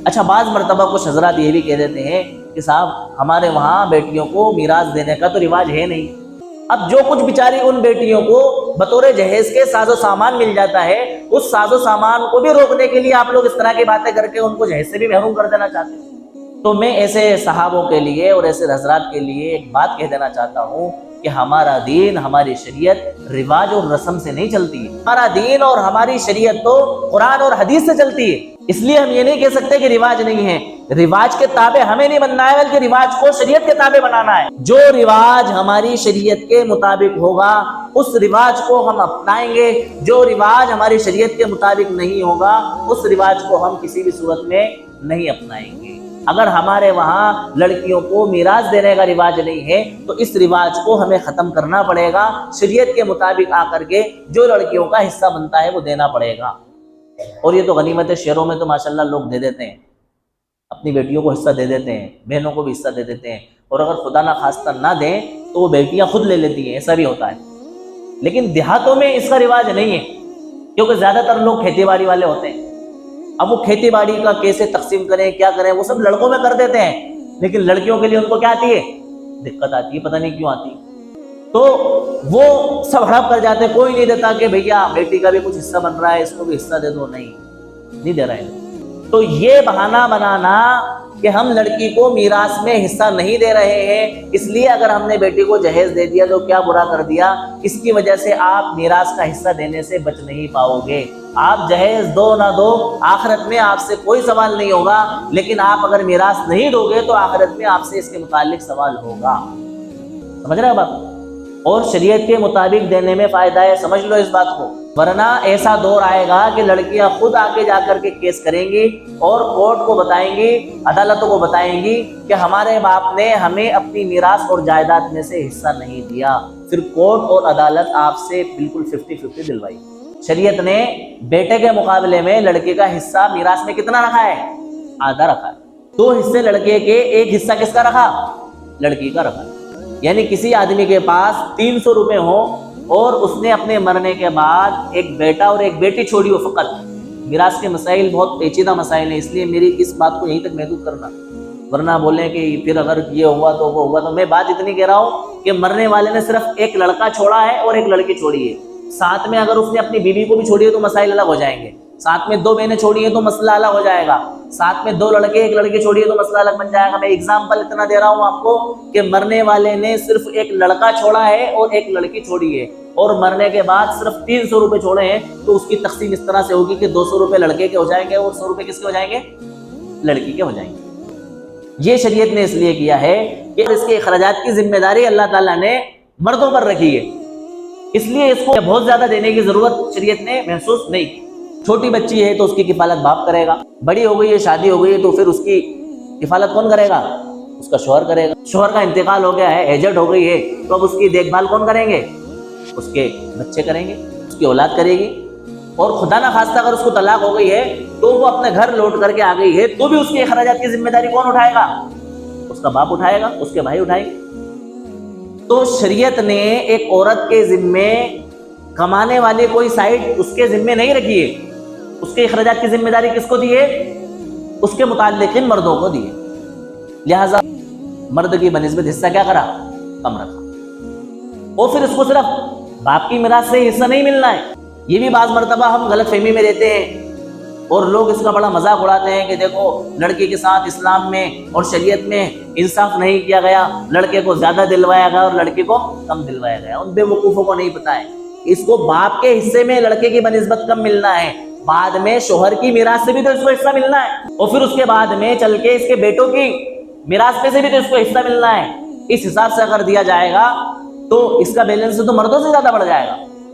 اچھا بعض مرتبہ کچھ حضرات یہ بھی کہہ دیتے ہیں کہ صاحب ہمارے وہاں بیٹیوں کو میراث دینے کا تو رواج ہے نہیں۔ اب جو کچھ بیچاری ان بیٹیوں کو بطور جہیز کے ساز و سامان مل جاتا ہے، اس ساز و سامان کو بھی روکنے کے لیے آپ لوگ اس طرح کی باتیں کر کے ان کو جہیز سے بھی محروم کر دینا چاہتے ہیں۔ تو میں ایسے صحابوں کے لیے اور ایسے حضرات کے لیے ایک بات کہہ دینا چاہتا ہوں کہ ہمارا دین، ہماری شریعت رواج اور رسم سے نہیں چلتی ہے۔ ہمارا دین اور ہماری شریعت تو قرآن اور حدیث سے چلتی ہے۔ اس لیے ہم یہ نہیں کہہ سکتے کہ رواج نہیں ہے۔ رواج کے تابع ہمیں نہیں بننا ہے، بلکہ رواج کو شریعت کے تابع بنانا ہے۔ جو رواج ہماری شریعت کے مطابق ہوگا اس رواج کو ہم اپنائیں گے، جو رواج ہماری شریعت کے مطابق نہیں ہوگا اس رواج کو ہم کسی بھی صورت میں نہیں اپنائیں گے۔ اگر ہمارے وہاں لڑکیوں کو میراث دینے کا رواج نہیں ہے تو اس رواج کو ہمیں ختم کرنا پڑے گا، شریعت کے مطابق آ کر کے جو لڑکیوں کا حصہ بنتا ہے وہ دینا پڑے گا۔ اور یہ تو غنیمت ہے، شہروں میں تو ماشاءاللہ لوگ دے دیتے ہیں، اپنی بیٹیوں کو حصہ دے دیتے ہیں، بہنوں کو بھی حصہ دے دیتے ہیں، اور اگر خدا نہ خواستہ نہ دیں تو وہ بیٹیاں خود لے لیتی ہیں، ایسا بھی ہوتا ہے۔ لیکن دیہاتوں میں اس کا رواج نہیں ہے، کیونکہ زیادہ تر لوگ کھیتی باڑی والے ہوتے ہیں۔ اب وہ کھیتی باڑی کا کیسے تقسیم کریں، کیا کریں، وہ سب لڑکوں میں کر دیتے ہیں، لیکن لڑکیوں کے لیے ان کو کیا آتی ہے؟ دقت آتی ہے، پتہ نہیں کیوں آتی ہے۔ تو وہ سب ہڑپ کر جاتے ہیں، کوئی نہیں دیتا کہ بھیا بیٹی کا بھی کچھ حصہ بن رہا ہے، اس کو بھی حصہ دے دو، نہیں دے رہے ہیں۔ تو یہ بہانہ بنانا کہ ہم لڑکی کو میراث میں حصہ نہیں دے رہے ہیں، اس لیے اگر ہم نے بیٹی کو جہیز دے دیا تو کیا برا کر دیا، اس کی وجہ سے آپ میراث کا حصہ دینے سے بچ نہیں پاؤ گے۔ آپ جہیز دو نہ دو، آخرت میں آپ سے کوئی سوال نہیں ہوگا، لیکن آپ اگر میراث نہیں دو گے تو آخرت میں آپ سے اس کے متعلق سوال ہوگا۔ سمجھ رہے ہیں بات؟ اور شریعت کے مطابق دینے میں فائدہ ہے، سمجھ لو اس بات کو، ورنہ ایسا دور آئے گا کہ لڑکیاں خود آگے جا کر کے کیس کریں گی اور کورٹ کو بتائیں گی، عدالتوں کو بتائیں گی کہ ہمارے باپ نے ہمیں اپنی میراث اور جائیداد میں سے حصہ نہیں دیا۔ پھر کورٹ اور عدالت آپ سے بالکل 50-50 دلوائی۔ شریعت نے بیٹے کے مقابلے میں لڑکے کا حصہ میراث میں کتنا رکھا ہے؟ آدھا رکھا ہے۔ 2 حصے لڑکے کے، 1 حصہ کس کا رکھا؟ لڑکی کا رکھا۔ یعنی کسی آدمی کے پاس 300 روپے ہوں اور اس نے اپنے مرنے کے بعد ایک بیٹا اور ایک بیٹی چھوڑی ہو فقط، میراث کے مسائل بہت پیچیدہ مسائل ہیں، اس لیے میری اس بات کو یہیں تک محدود کرنا، ورنہ بولیں کہ پھر اگر یہ ہوا تو وہ ہوا۔ تو میں بات اتنی کہہ رہا ہوں کہ مرنے والے نے صرف ایک لڑکا چھوڑا ہے اور ایک لڑکی چھوڑی ہے، ساتھ میں اگر اس نے اپنی بیوی کو بھی چھوڑی ہے تو مسائل الگ ہو جائیں گے، ساتھ میں 2 بہنیں چھوڑی ہیں تو مسئلہ الگ ہو جائے گا، ساتھ میں 2 لڑکے 1 لڑکی چھوڑی ہے تو مسئلہ الگ بن جائے گا۔ میں اگزامپل اتنا دے رہا ہوں آپ کو کہ مرنے والے نے صرف ایک لڑکا چھوڑا ہے اور ایک لڑکی چھوڑی ہے، اور مرنے کے بعد صرف 300 روپے چھوڑے ہیں، تو اس کی تقسیم اس طرح سے ہوگی کہ 200 روپے لڑکے کے ہو جائیں گے اور 100 روپے کس کے ہو جائیں گے؟ لڑکی کے ہو جائیں گے۔ یہ شریعت نے اس لیے کیا ہے کہ اس کے اخراجات کی ذمہ داری اللہ تعالیٰ نے مردوں پر رکھی ہے، اس لیے اس کو بہت زیادہ دینے کی ضرورت شریعت نے محسوس نہیں کی۔ چھوٹی بچی ہے تو اس کی کفالت باپ کرے گا، بڑی ہو گئی ہے، شادی ہو گئی ہے، تو پھر اس کی کفالت کون کرے گا؟ اس کا شوہر کرے گا۔ شوہر کا انتقال ہو گیا ہے، ایجڈ ہو گئی ہے، تو اب اس کی دیکھ بھال کون کریں گے؟ اس کے بچے کریں گے، اس کی اولاد کرے گی۔ اور خدا نہ خواستہ اگر اس کو طلاق ہو گئی ہے تو وہ اپنے گھر لوٹ کر کے آ گئی ہے، تو بھی اس کے اخراجات کی ذمہ داری کون اٹھائے گا؟ اس کا باپ اٹھائے گا، اس کے بھائی اٹھائیں گے۔ تو شریعت نے ایک عورت کے ذمے کمانے والی کوئی سائڈ اس کے ذمے نہیں رکھی ہے، اس کے اخراجات کی ذمہ داری کس کو دی ہے؟ اس کے متعلقین مردوں کو دی ہے۔ لہذا مرد کی بنسبت حصہ کیا کرا؟ کم رکھا۔ اور پھر اس کو صرف باپ کی میراث سے حصہ نہیں ملنا ہے۔ یہ بھی بعض مرتبہ ہم غلط فہمی میں رہتے ہیں اور لوگ اس کا بڑا مذاق اڑاتے ہیں کہ دیکھو لڑکی کے ساتھ اسلام میں اور شریعت میں انصاف نہیں کیا گیا، لڑکے کو زیادہ دلوایا گیا اور لڑکی کو کم دلوایا گیا۔ ان بے وقوفوں کو نہیں پتہ ہے، اس کو باپ کے حصے میں لڑکے کی بنسبت کم ملنا ہے، بعد میں شوہر کی میراث سے بھی تو اس کو حصہ ملنا ہے، اور پھر اس کے بعد میں چل کے اس کے بیٹوں کی میراث میں سے بھی تو اس کو حصہ ملنا ہے۔ اس حساب سے اگر دیا جائے گا تو اس کا بیلنس تو مردوں سے زیادہ بڑھ جائے گا۔